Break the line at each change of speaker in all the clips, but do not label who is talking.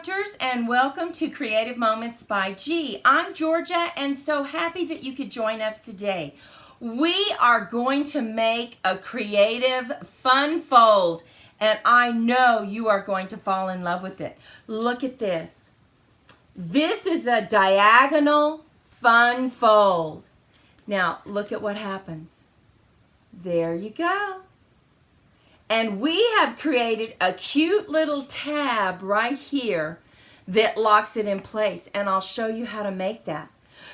Chapters, and welcome to Creative Moments by G. I'm Georgia, and so happy that you could join us today. We are going to make a creative fun fold, and I know you are going to fall in love with it. Look at this. This is a diagonal fun fold. Now, look at what happens. There you go. And we have created a cute little tab right here that locks it in place. And I'll show you how to make that.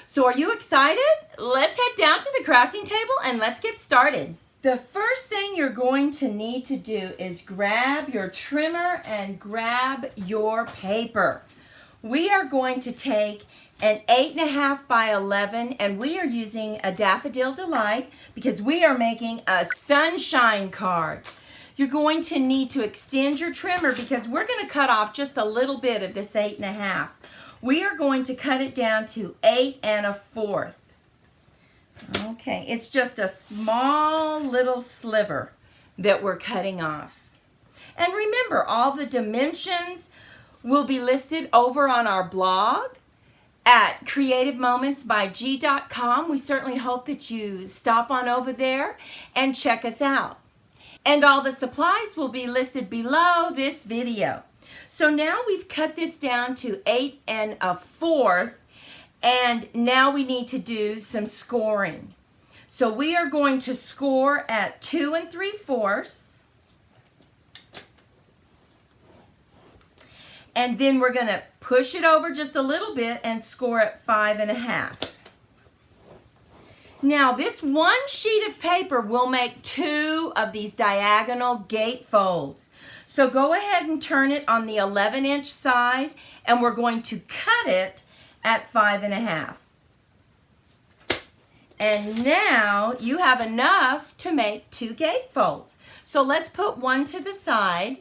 So are you excited? Let's head down to the crafting table and let's get started. The first thing you're going to need to do is grab your trimmer and grab your paper. We are going to take an 8.5 by 11, and we are using a Daffodil Delight because we are making a sunshine card. You're going to need to extend your trimmer because we're going to cut off just a little bit of this 8.5. We are going to cut it down to 8 1/4. Okay, it's just a small little sliver that we're cutting off. And remember, all the dimensions will be listed over on our blog at creativemomentsbyg.com. We certainly hope that you stop on over there and check us out. And all the supplies will be listed below this video. So now we've cut this down to 8 1/4, and now we need to do some scoring. So we are going to score at 2 3/4, and then we're going to push it over just a little bit and score at 5 1/2. Now, this one sheet of paper will make 2 of these diagonal gate folds. So go ahead and turn it on the 11-inch side, and we're going to cut it at 5 1/2. And now you have enough to make 2 gate folds. So let's put one to the side,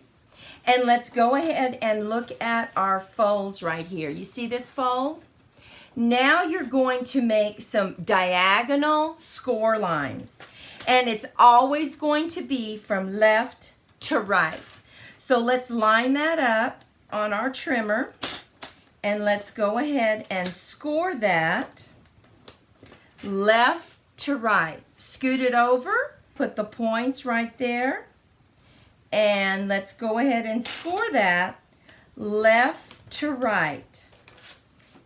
and let's go ahead and look at our folds right here. You see this fold? Now you're going to make some diagonal score lines, and it's always going to be from left to right. So let's line that up on our trimmer, and let's go ahead and score that left to right. Scoot it over, put the points right there, and let's go ahead and score that left to right.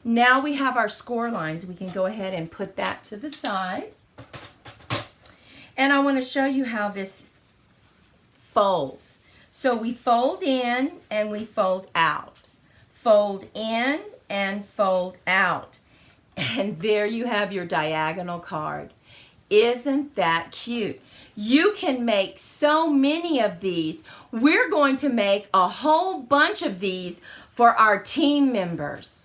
Now we have our score lines. We can go ahead and put that to the side. And I want to show you how this folds. So we fold in and we fold out. Fold in and fold out. And there you have your diagonal card. Isn't that cute? You can make so many of these. We're going to make a whole bunch of these for our team members.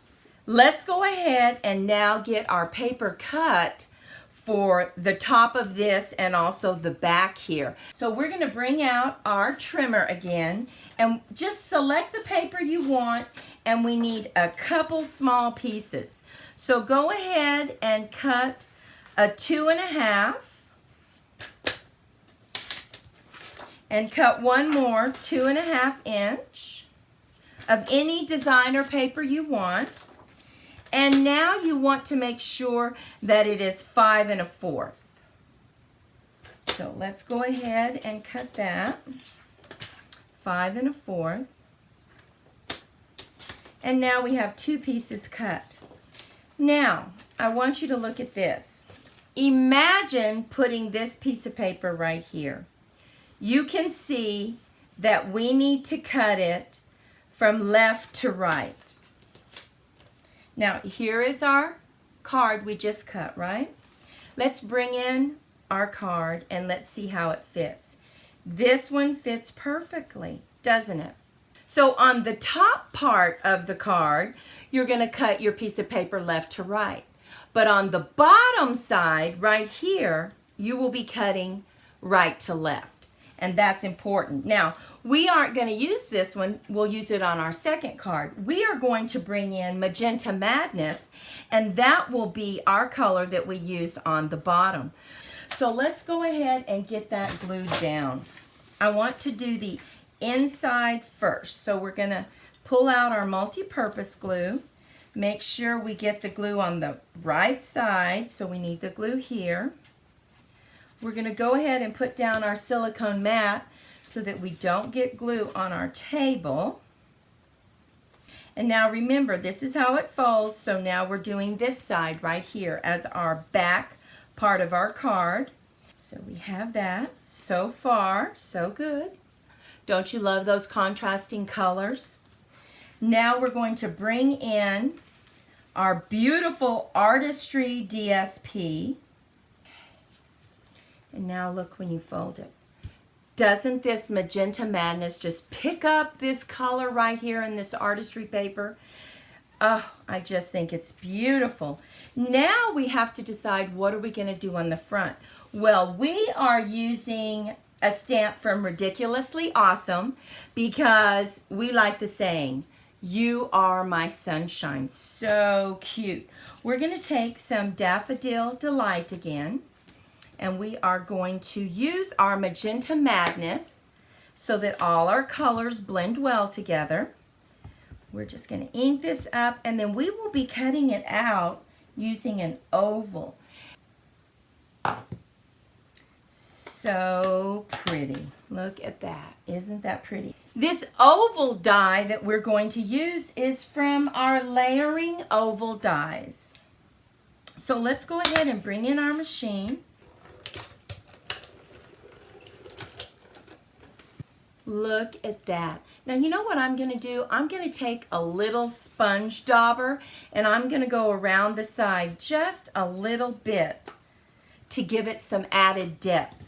Let's go ahead and now get our paper cut for the top of this and also the back here. So we're going to bring out our trimmer again and just select the paper you want, and we need a couple small pieces. So go ahead and cut a 2 1/2 and cut one more 2 1/2 inch of any designer paper you want. And now you want to make sure that it is 5 1/4. So let's go ahead and cut that 5 1/4. And now we have 2 pieces cut. Now, I want you to look at this. Imagine putting this piece of paper right here. You can see that we need to cut it from left to right. Now, here is our card we just cut, right? Let's bring in our card and let's see how it fits. This one fits perfectly, doesn't it? So on the top part of the card, you're going to cut your piece of paper left to right. But on the bottom side, right here, you will be cutting right to left. And that's important. Now, we aren't going to use this one. We'll use it on our second card. We are going to bring in Magenta Madness, and that will be our color that we use on the bottom. So let's go ahead and get that glued down. I want to do the inside first. So we're going to pull out our multi-purpose glue. Make sure we get the glue on the right side, so we need the glue here. We're going to go ahead and put down our silicone mat so that we don't get glue on our table. And now remember, this is how it folds, so now we're doing this side right here as our back part of our card. So we have that. So far, so good. Don't you love those contrasting colors? Now we're going to bring in our beautiful Artistry DSP. And now look when you fold it. Doesn't this Magenta Madness just pick up this color right here in this Artistry paper? Oh, I just think it's beautiful. Now we have to decide, what are we going to do on the front? Well, we are using a stamp from Ridiculously Awesome because we like the saying, "You are my sunshine." So cute. We're going to take some Daffodil Delight again, and we are going to use our Magenta Madness so that all our colors blend well together. We're just going to ink this up, and then we will be cutting it out using an oval. So pretty. Look at that. Isn't that pretty? This oval die that we're going to use is from our Layering Oval Dies. So let's go ahead and bring in our machine. Look at that. Now you know what I'm going to do? I'm going to take a little sponge dauber and I'm going to go around the side just a little bit to give it some added depth.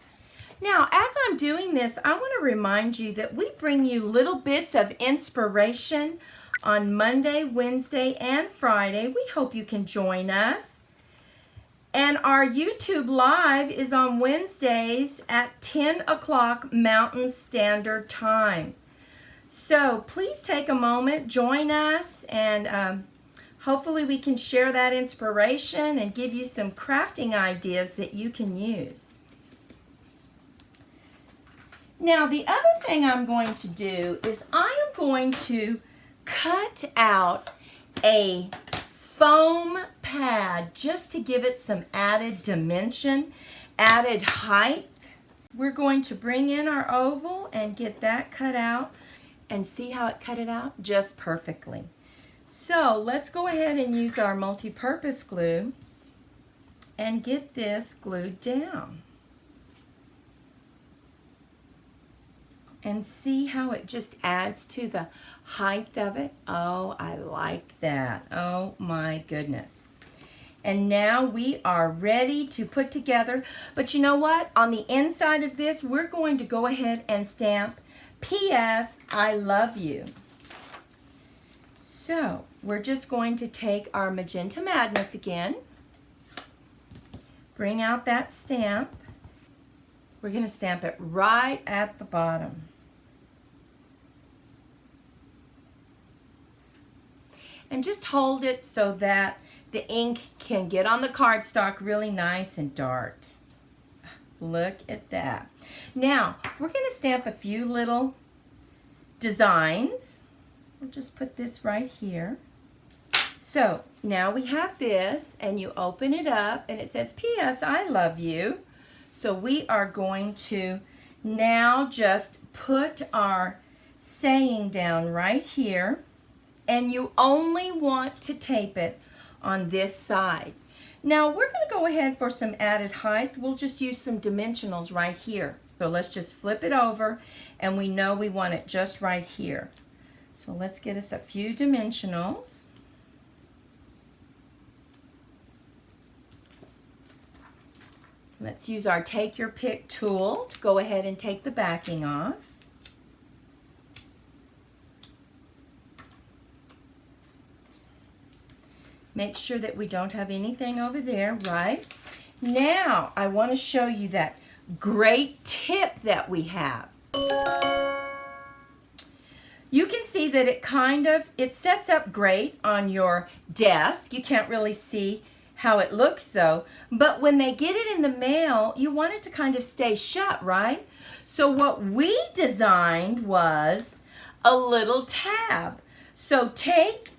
Now as I'm doing this, I want to remind you that we bring you little bits of inspiration on Monday, Wednesday, and Friday. We hope you can join us. And our YouTube Live is on Wednesdays at 10 o'clock Mountain Standard Time. So please take a moment, join us, and hopefully we can share that inspiration and give you some crafting ideas that you can use. Now the other thing I'm going to do is I am going to cut out a foam pad just to give it some added dimension, added height. We're going to bring in our oval and get that cut out, and see how it cut it out? Just perfectly. So let's go ahead and use our multi-purpose glue and get this glued down. And see how it just adds to the height of it? Oh, I like that. Oh my goodness. And now we are ready to put together. But you know what? On the inside of this, we're going to go ahead and stamp P.S. I love you. So we're just going to take our Magenta Madness again. Bring out that stamp. We're going to stamp it right at the bottom. And just hold it so that the ink can get on the cardstock really nice and dark. Look at that. Now, we're going to stamp a few little designs. We'll just put this right here. So, now we have this, and you open it up, and it says, P.S. I love you. So we are going to now just put our saying down right here, and you only want to tape it on this side. Now we're going to go ahead for some added height. We'll just use some dimensionals right here. So let's just flip it over, and we know we want it just right here. So let's get us a few dimensionals. Let's use our Take Your Pick tool to go ahead and take the backing off. Make sure that we don't have anything over there, right? Now, I want to show you that great tip that we have. You can see that it sets up great on your desk. You can't really see how it looks though, but when they get it in the mail, you want it to kind of stay shut, right? So what we designed was a little tab. So take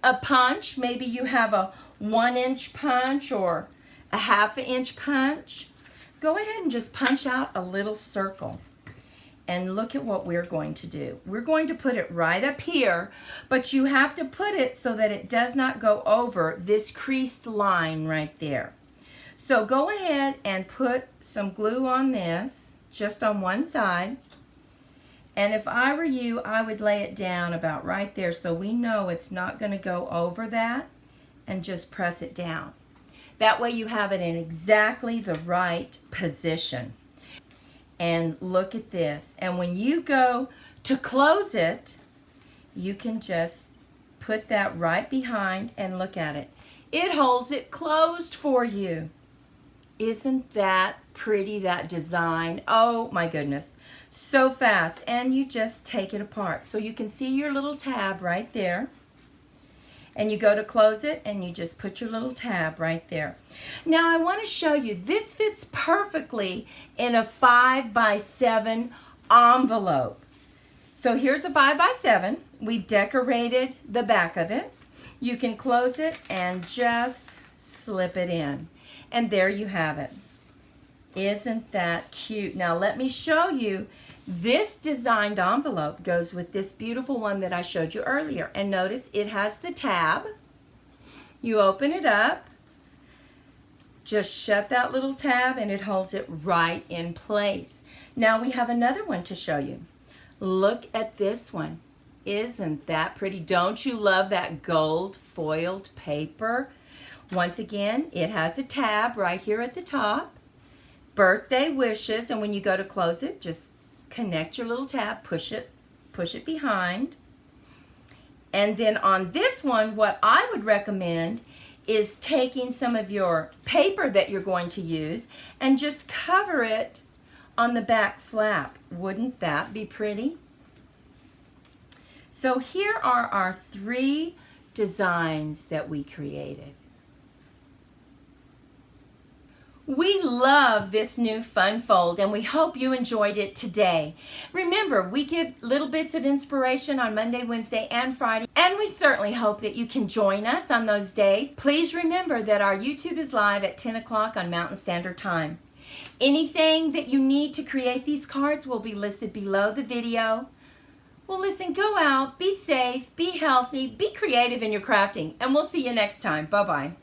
a punch, maybe you have a 1-inch punch or a 1/2 inch punch. Go ahead and just punch out a little circle. And look at what we're going to do. We're going to put it right up here, but you have to put it so that it does not go over this creased line right there. So go ahead and put some glue on this, just on one side. And if I were you, I would lay it down about right there so we know it's not going to go over that, and just press it down. That way you have it in exactly the right position. And look at this. And when you go to close it, you can just put that right behind and look at it. It holds it closed for you. Isn't that pretty, that design? Oh my goodness. So fast. And you just take it apart. So you can see your little tab right there. And you go to close it and you just put your little tab right there. Now I want to show you, this fits perfectly in a 5x7 envelope. So here's a 5x7. We've decorated the back of it. You can close it and just slip it in. And there you have it. Isn't that cute? Now let me show you. This designed envelope goes with this beautiful one that I showed you earlier. And notice it has the tab. You open it up, just shut that little tab, and it holds it right in place. Now we have another one to show you. Look at this one. Isn't that pretty? Don't you love that gold foiled paper? Once again, it has a tab right here at the top. Birthday wishes, and when you go to close it, just connect your little tab, push it behind. And then on this one, what I would recommend is taking some of your paper that you're going to use and just cover it on the back flap. Wouldn't that be pretty? So here are our 3 designs that we created. We love this new fun fold, and we hope you enjoyed it today. Remember, we give little bits of inspiration on Monday, Wednesday, and Friday, and we certainly hope that you can join us on those days. Please remember that our YouTube is live at 10 o'clock on Mountain Standard Time. Anything that you need to create these cards will be listed below the video. Well, listen, go out, be safe, be healthy, be creative in your crafting, and we'll see you next time. Bye-bye.